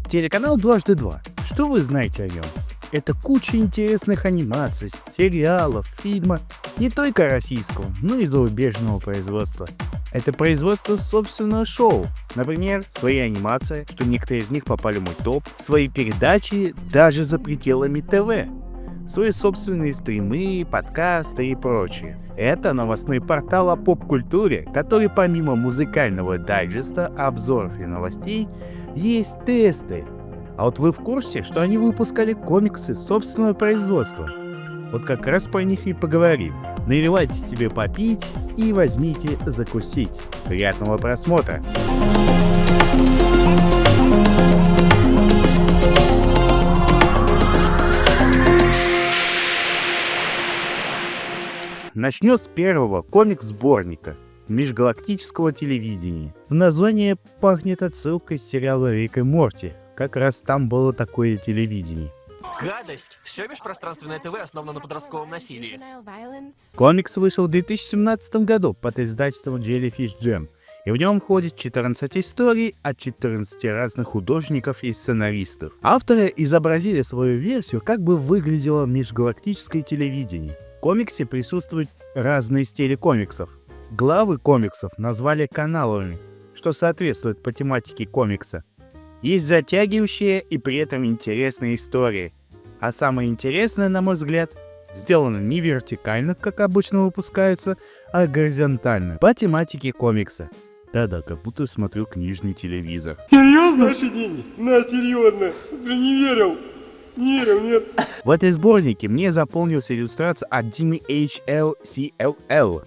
Телеканал «Дважды два». Что вы знаете о нем? Это куча интересных анимаций, сериалов, фильмов, не только российского, но и зарубежного производства. Это производство собственного шоу. Например, свои анимации, что некоторые из них попали в мой топ, свои передачи даже за пределами ТВ, свои собственные стримы, подкасты и прочее. Это новостной портал о поп-культуре, который помимо музыкального дайджеста, обзоров и новостей, есть тесты. А вот вы в курсе, что они выпускали комиксы собственного производства? Вот как раз про них и поговорим. Наливайте себе попить и возьмите закусить. Приятного просмотра! Начнем с первого комикс-сборника межгалактического телевидения. В названии пахнет отсылкой с сериала «Рик и Морти». Как раз там было такое телевидение. Гадость! Все межпространственное ТВ основано на подростковом насилии. Комикс вышел в 2017 году под издательством Jellyfish Jam, и в нем входит 14 историй от 14 разных художников и сценаристов. Авторы изобразили свою версию, как бы выглядело межгалактическое телевидение. В комиксе присутствуют разные стили комиксов. Главы комиксов назвали каналами, что соответствует по тематике комикса. Есть затягивающие и при этом интересные истории. А самое интересное, на мой взгляд, сделано не вертикально, как обычно выпускаются, а горизонтально, по тематике комикса. Да-да, как будто смотрю книжный телевизор. Серьезно? Наши деньги? На, серьезно. Ты не верил? Не верил, нет. В этой сборнике мне запомнилась иллюстрация от Димы HLCLL.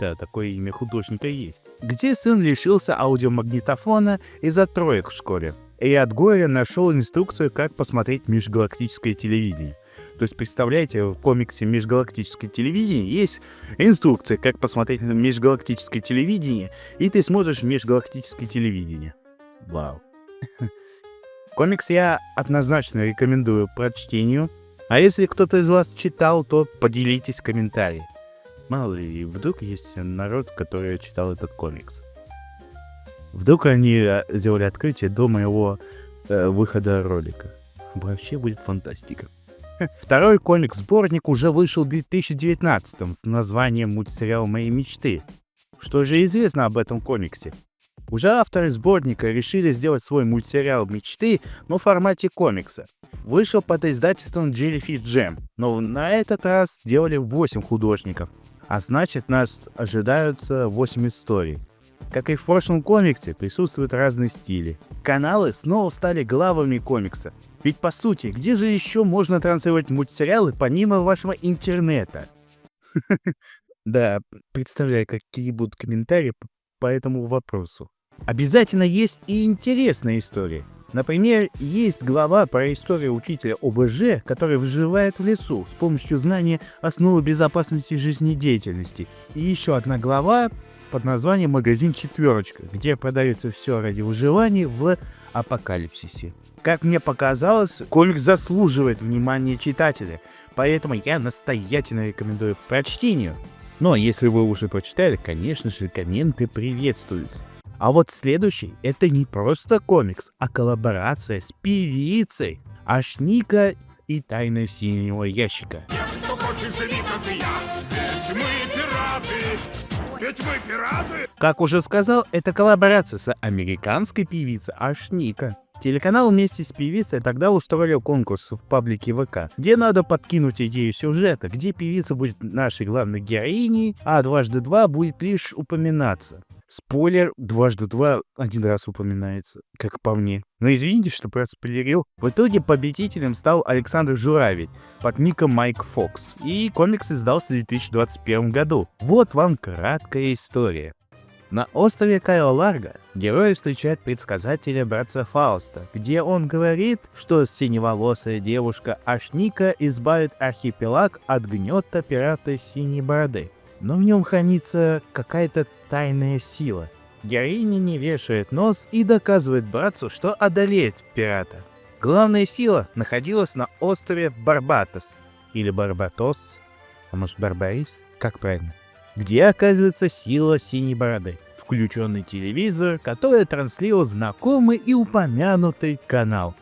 Да, такое имя художника есть. Где сын лишился аудиомагнитофона из-за троек в школе. И от горя нашел инструкцию, как посмотреть межгалактическое телевидение. То есть, представляете, в комиксе «Межгалактическое телевидение» есть инструкция, как посмотреть на межгалактическое телевидение, и ты смотришь межгалактическое телевидение. Вау. Комикс я однозначно рекомендую к прочтению. А если кто-то из вас читал, то поделитесь в комментариях. Мало ли, вдруг есть народ, который читал этот комикс. Вдруг они сделали открытие до моего выхода ролика. Вообще будет фантастика. Второй комикс-сборник уже вышел в 2019 с названием «Мультсериал моей мечты». Что же известно об этом комиксе? Уже авторы сборника решили сделать свой мультсериал мечты, но в формате комикса. Вышел под издательством Jellyfish Jam, но на этот раз сделали 8 художников. А значит, нас ожидаются 8 историй. Как и в прошлом комиксе, присутствуют разные стили. Каналы снова стали главами комикса. Ведь по сути, где же еще можно транслировать мультсериалы помимо вашего интернета? Да, представляю, какие будут комментарии по этому вопросу. Обязательно есть и интересная история. Например, есть глава про историю учителя ОБЖ, который выживает в лесу с помощью знания основы безопасности жизнедеятельности. И еще одна глава под названием «Магазин Четверочка», где продается все ради выживания в апокалипсисе. Как мне показалось, комикс заслуживает внимания читателя, поэтому я настоятельно рекомендую к прочтению. Но если вы уже прочитали, конечно же, комменты приветствуются. А вот следующий — это не просто комикс, а коллаборация с певицей Ашника и Тайна Синего Ящика. Что хочешь, живи, как и я, ведь мы пираты, ведь мы пираты. Как уже сказал, это коллаборация с американской певицей Ашника. Телеканал вместе с певицей тогда устроили конкурс в паблике ВК, где надо подкинуть идею сюжета, где певица будет нашей главной героиней, а «Дважды два» будет лишь упоминаться. Спойлер, «Дважды два» один раз упоминается, как по мне. Но извините, что проспойлерил. В итоге победителем стал Александр Журавель под ником Майк Фокс. И комикс издался в 2021 году. Вот вам краткая история. На острове Кайо-Ларго герои встречают предсказателя братца Фауста, где он говорит, что синеволосая девушка Ашника избавит архипелаг от гнета пирата Синей Бороды. Но в нем хранится какая-то тайная сила. Героиня не вешает нос и доказывает братцу, что одолеет пирата. Главная сила находилась на острове Барбатос, или Барбатос, а может Барбарис, как правильно, где оказывается сила Синей Бороды. В включенный телевизор, который транслировал знакомый и упомянутый канал.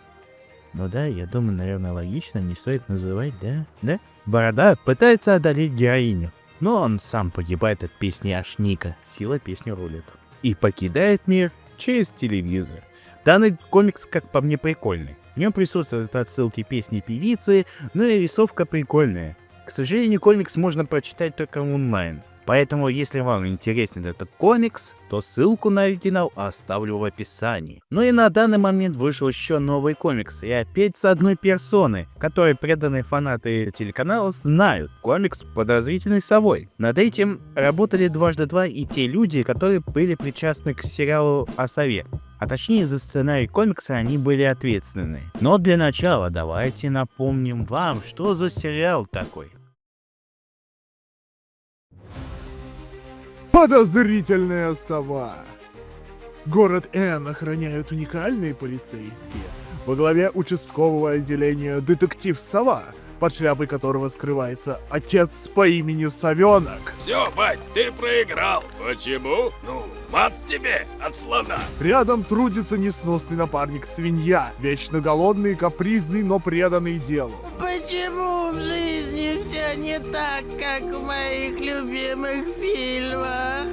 Ну да, я думаю, наверное, логично, не стоит называть, да? Да? Борода пытается одолеть героиню, но он сам погибает от песни Ашника. Сила песни рулит. И покидает мир через телевизор. Данный комикс, как по мне, прикольный. В нем присутствуют отсылки песни певицы, но и рисовка прикольная. К сожалению, комикс можно прочитать только онлайн. Поэтому, если вам интересен этот комикс, то ссылку на оригинал оставлю в описании. Ну и на данный момент вышел еще новый комикс, и опять с одной персоны, которой преданные фанаты телеканала знают. Комикс «Подозрительной совой». Над этим работали дважды два и те люди, которые были причастны к сериалу о сове. А точнее, за сценарий комикса они были ответственны. Но для начала давайте напомним вам, что за сериал такой. Подозрительная сова. Город Н охраняют уникальные полицейские. Во главе участкового отделения детектив Сова, под шляпой которого скрывается отец по имени Совенок. Все, бать, ты проиграл. Почему? Ну, мат тебе от слона. Рядом трудится несносный напарник Свинья, вечно голодный и капризный, но преданный делу. Почему в жизни все не так, как в моих любимых фильмах?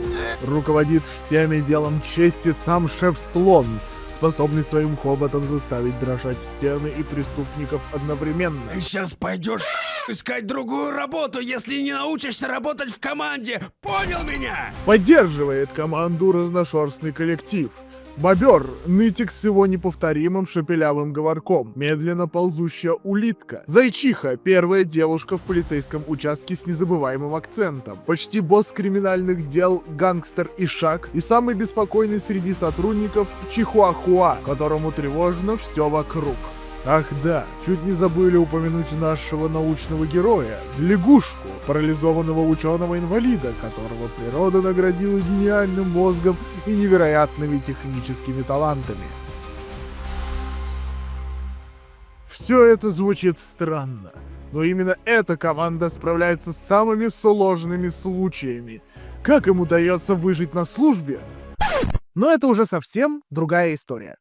Руководит всеми делом чести сам шеф-слон, способный своим хоботом заставить дрожать стены и преступников одновременно. Сейчас пойдешь искать другую работу, если не научишься работать в команде. Понял меня? Поддерживает команду разношерстный коллектив. Бобер, нытик с его неповторимым шепелявым говорком, медленно ползущая улитка. Зайчиха, первая девушка в полицейском участке с незабываемым акцентом. Почти босс криминальных дел, гангстер Ишак. И самый беспокойный среди сотрудников Чихуахуа, которому тревожно все вокруг. Ах да, чуть не забыли упомянуть нашего научного героя, лягушку, парализованного ученого-инвалида, которого природа наградила гениальным мозгом и невероятными техническими талантами. Все это звучит странно, но именно эта команда справляется с самыми сложными случаями. Как им удается выжить на службе? Но это уже совсем другая история.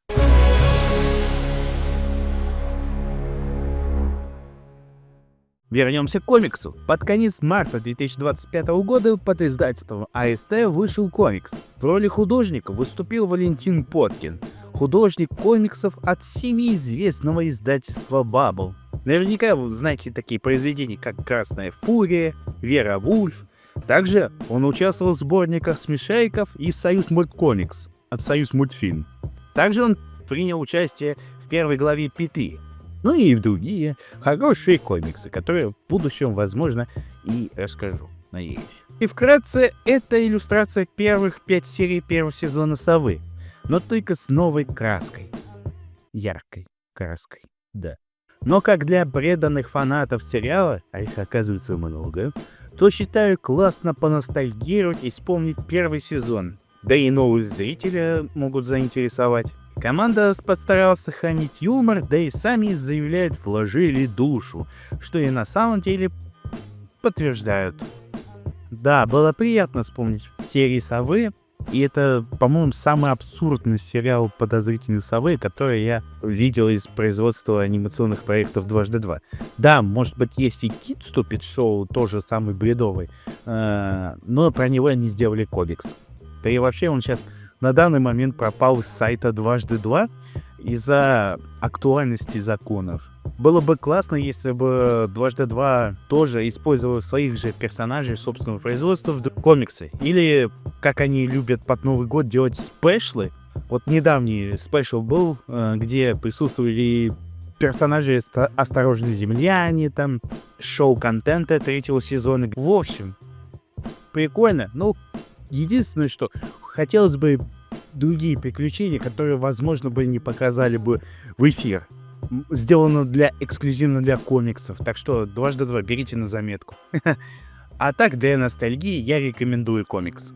Вернемся к комиксу. Под конец марта 2025 года под издательством АСТ вышел комикс. В роли художника выступил Валентин Поткин, художник комиксов от всеми-известного издательства Bubble. Наверняка вы знаете такие произведения, как «Красная фурия», «Вера Вульф». Также он участвовал в сборниках смешариков и «Союз мульткомикс» от «Союз мультфильм». Также он принял участие в первой главе «Петли». Ну и в другие хорошие комиксы, которые в будущем, возможно, и расскажу, надеюсь. И вкратце, это иллюстрация первых 5 серий первого сезона «Совы», но только с новой краской. Яркой краской, да. Но как для преданных фанатов сериала, а их оказывается много, то считаю классно поностальгировать и вспомнить первый сезон. Да и новые зрители могут заинтересовать. Команда постаралась сохранить юмор, да и сами заявляют, вложили душу, что и на самом деле подтверждают. Да, было приятно вспомнить серии «Совы», и это, по-моему, самый абсурдный сериал «Подозрительной совы», который я видел из производства анимационных проектов «Дважды два». Да, может быть, есть и Кит Ступид Шоу, тоже самый бредовый, но про него они сделали комикс. Да и вообще он сейчас на данный момент пропал с сайта «Дважды два» из-за актуальности законов. Было бы классно, если бы «Дважды два» тоже использовал своих же персонажей собственного производства в комиксы. Или, как они любят под Новый год делать спешлы. Вот недавний спешл был, где присутствовали персонажи «Осторожные земляне», там, шоу-контента 3-го сезона. В общем, прикольно. Ну, единственное, что хотелось бы другие приключения, которые, возможно, бы не показали бы в эфир. Сделано эксклюзивно для комиксов. Так что «Дважды два» берите на заметку. А так, для ностальгии я рекомендую комикс.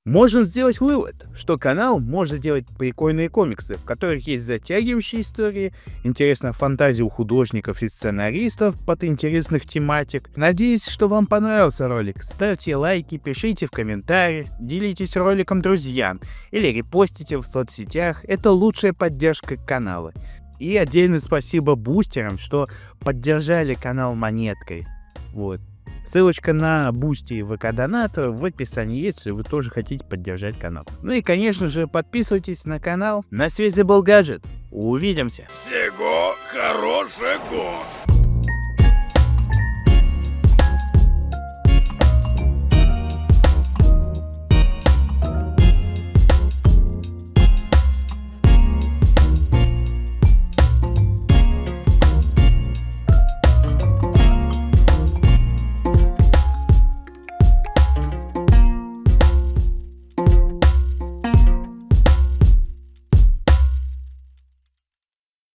Можем сделать вывод, что канал может делать прикольные комиксы, в которых есть затягивающие истории, интересная фантазия у художников и сценаристов под интересных тематик. Надеюсь, что вам понравился ролик. Ставьте лайки, пишите в комментариях, делитесь роликом друзьям или репостите в соцсетях. Это лучшая поддержка канала. И отдельное спасибо бустерам, что поддержали канал монеткой. Вот. Ссылочка на Бусти и ВК-донатор в описании есть, если вы тоже хотите поддержать канал. Ну и, конечно же, подписывайтесь на канал. На связи был Гаджет. Увидимся! Всего хорошего!